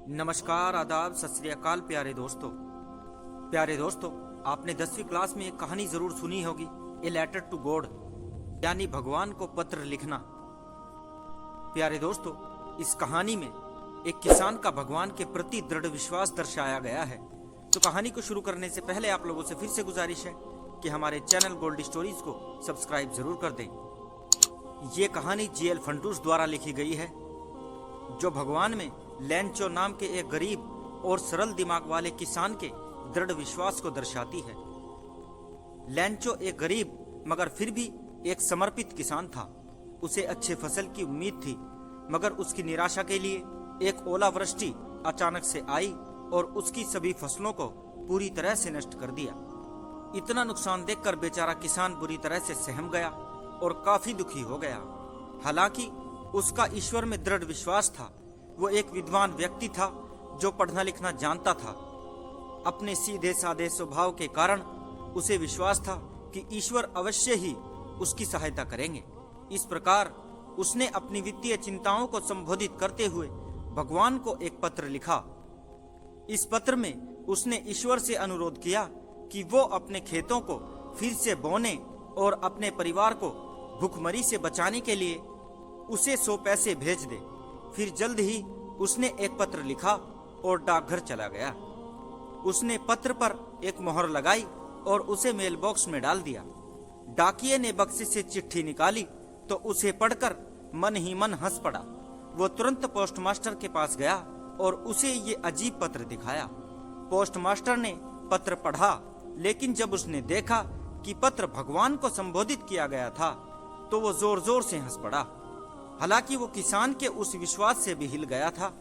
नमस्कार, आदाब, सत श्री अकाल प्यारे दोस्तों, आपने 10वीं क्लास में एक कहानी जरूर सुनी होगी, ए लेटर टू गॉड, यानी भगवान को पत्र लिखना। प्यारे दोस्तों, इस कहानी में एक किसान का भगवान के प्रति दृढ़ विश्वास दर्शाया गया है। तो कहानी को शुरू करने से पहले आप लोगों से फिर से गुजारिश है कि हमारे चैनल गोल्ड स्टोरीज को सब्सक्राइब जरूर कर दें। ये कहानी जीएल फंटूस द्वारा लिखी गई है, जो भगवान में लैंचो नाम के एक गरीब और सरल दिमाग वाले किसान के दृढ़ विश्वास को दर्शाती है। लैंचो एक गरीब मगर फिर भी एक समर्पित किसान था। उसे अच्छे फसल की उम्मीद थी, मगर उसकी निराशा के लिए एक ओलावृष्टि अचानक से आई और उसकी सभी फसलों को पूरी तरह से नष्ट कर दिया। इतना नुकसान देखकर बेचारा किसान बुरी तरह से सहम गया और काफी दुखी हो गया। हालांकि उसका ईश्वर में दृढ़ विश्वास था। वो एक विद्वान व्यक्ति था जो पढ़ना लिखना जानता था। अपने सीधे साधे स्वभाव के कारण उसे विश्वास था कि ईश्वर अवश्य ही उसकी सहायता करेंगे। इस प्रकार उसने अपनी वित्तीय चिंताओं को संबोधित करते हुए भगवान को एक पत्र लिखा। इस पत्र में उसने ईश्वर से अनुरोध किया कि वो अपने खेतों को फिर से बोने और अपने परिवार को भूखमरी से बचाने के लिए उसे 100 पैसे भेज दे। फिर जल्द ही उसने एक पत्र लिखा और डाकघर चला गया। उसने पत्र पर एक मोहर लगाई और उसे मेल बॉक्स में डाल दिया। डाकिये ने बक्से से चिट्ठी निकाली तो उसे पढ़कर मन ही मन हंस पड़ा। वो तुरंत पोस्टमास्टर के पास गया और उसे ये अजीब पत्र दिखाया। पोस्टमास्टर ने पत्र पढ़ा, लेकिन जब उसने देखा कि पत्र भगवान को संबोधित किया गया था तो वो जोर जोर से हंस पड़ा। हालांकि वो किसान के उस विश्वास से भी हिल गया था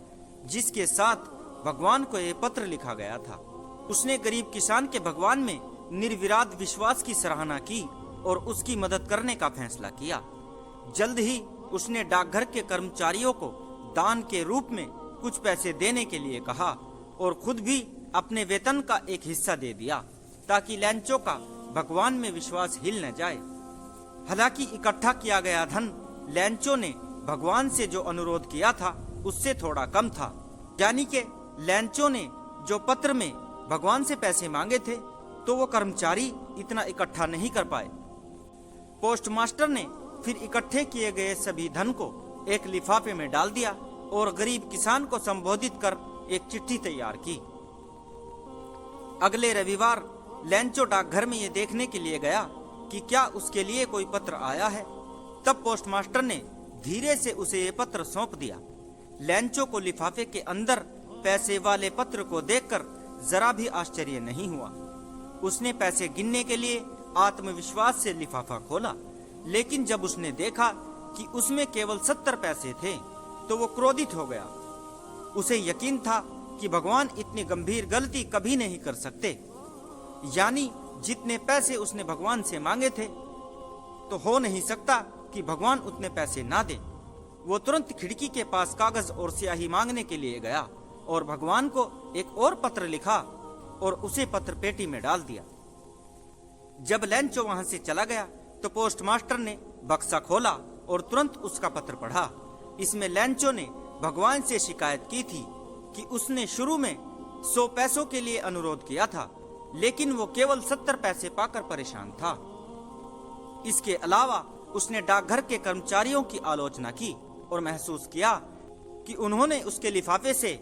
जिसके साथ भगवान को यह पत्र लिखा गया था। उसने गरीब किसान के भगवान में निर्विवाद विश्वास की सराहना की और उसकी मदद करने का फैसला किया। जल्द ही उसने डाकघर के कर्मचारियों को दान के रूप में कुछ पैसे देने के लिए कहा और खुद भी अपने वेतन का एक हिस्सा दे दिया ताकि लैंचो का भगवान में विश्वास हिल न जाए। हालांकि इकट्ठा किया गया धन लैंचो ने भगवान से जो अनुरोध किया था उससे थोड़ा कम था, यानी कि लैंचो ने जो पत्र में भगवान से पैसे मांगे थे तो वो कर्मचारी इतना इकट्ठा नहीं कर पाए। पोस्टमास्टर ने फिर इकट्ठे किए गए सभी धन को एक लिफाफे में डाल दिया और गरीब किसान को संबोधित कर एक चिट्ठी तैयार की। अगले रविवार लैंचो डाकघर में ये देखने के लिए गया कि क्या उसके लिए कोई पत्र आया है। तब पोस्टमास्टर ने धीरे से उसे ये पत्र सौंप दिया। लैंचो को लिफाफे के अंदर पैसे वाले पत्र को देखकर जरा भी आश्चर्य नहीं हुआ। उसने पैसे गिनने के लिए आत्मविश्वास से लिफाफा खोला, लेकिन जब उसने देखा कि उसमें केवल 70 पैसे थे तो वो क्रोधित हो गया। उसे यकीन था कि भगवान इतनी गंभीर गलती कभी नहीं कर सकते, यानी जितने पैसे उसने भगवान से मांगे थे तो हो नहीं सकता कि भगवान उतने पैसे ना दे। वो तुरंत खिड़की के पास कागज और स्याही मांगने के लिए गया और भगवान को एक और पत्र लिखा और उसे पत्र पेटी में डाल दिया। जब लैंचो वहां से चला गया तो पोस्टमास्टर ने बक्सा खोला और तुरंत उसका पत्र पढ़ा। इसमें लैंचो ने भगवान से शिकायत की थी कि उसने शुरू में 100 पैसों के लिए अनुरोध किया था, लेकिन वो केवल 70 पैसे पाकर परेशान था। इसके अलावा उसने डाकघर के कर्मचारियों की आलोचना की और महसूस किया कि उन्होंने उसके लिफाफे से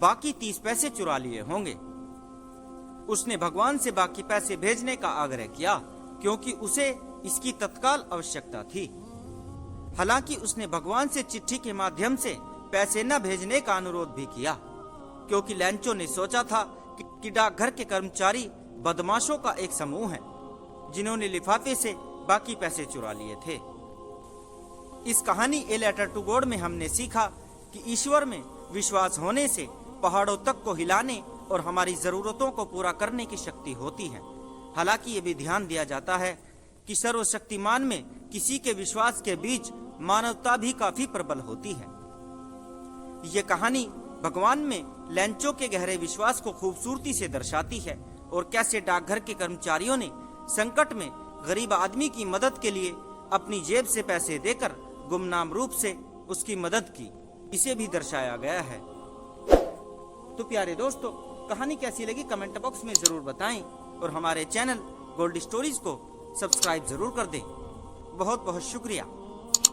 बाकी 30 पैसे चुरा लिए होंगे। उसने भगवान से बाकी पैसे भेजने का आग्रह किया क्योंकि उसे इसकी तत्काल आवश्यकता थी। हालांकि उसने भगवान से चिट्ठी के माध्यम से पैसे न भेजने का अनुरोध भी किया, क्योंकि लैंचो ने सोचा था कि डाकघर के कर्मचारी बदमाशों का एक समूह है जिन्होंने लिफाफे से बाकी पैसे चुरा लिए थे। इस कहानी ए लेटर टू गॉड में हमने सीखा कि ईश्वर में विश्वास होने से पहाड़ों तक को हिलाने और हमारी जरूरतों को पूरा करने की शक्ति होती है। हालांकि ये भी ध्यान दिया जाता है कि सर्वशक्तिमान में किसी के विश्वास के बीच मानवता भी काफी प्रबल होती है। ये कहानी भगवान में लैंचो के गहरे विश्वास को खूबसूरती से दर्शाती है और कैसे डाकघर के कर्मचारियों ने संकट में गरीब आदमी की मदद के लिए अपनी जेब से पैसे देकर गुमनाम रूप से उसकी मदद की, इसे भी दर्शाया गया है। तो प्यारे दोस्तों, कहानी कैसी लगी कमेंट बॉक्स में जरूर बताएं और हमारे चैनल गोल्ड स्टोरीज को सब्सक्राइब जरूर कर दें। बहुत बहुत शुक्रिया।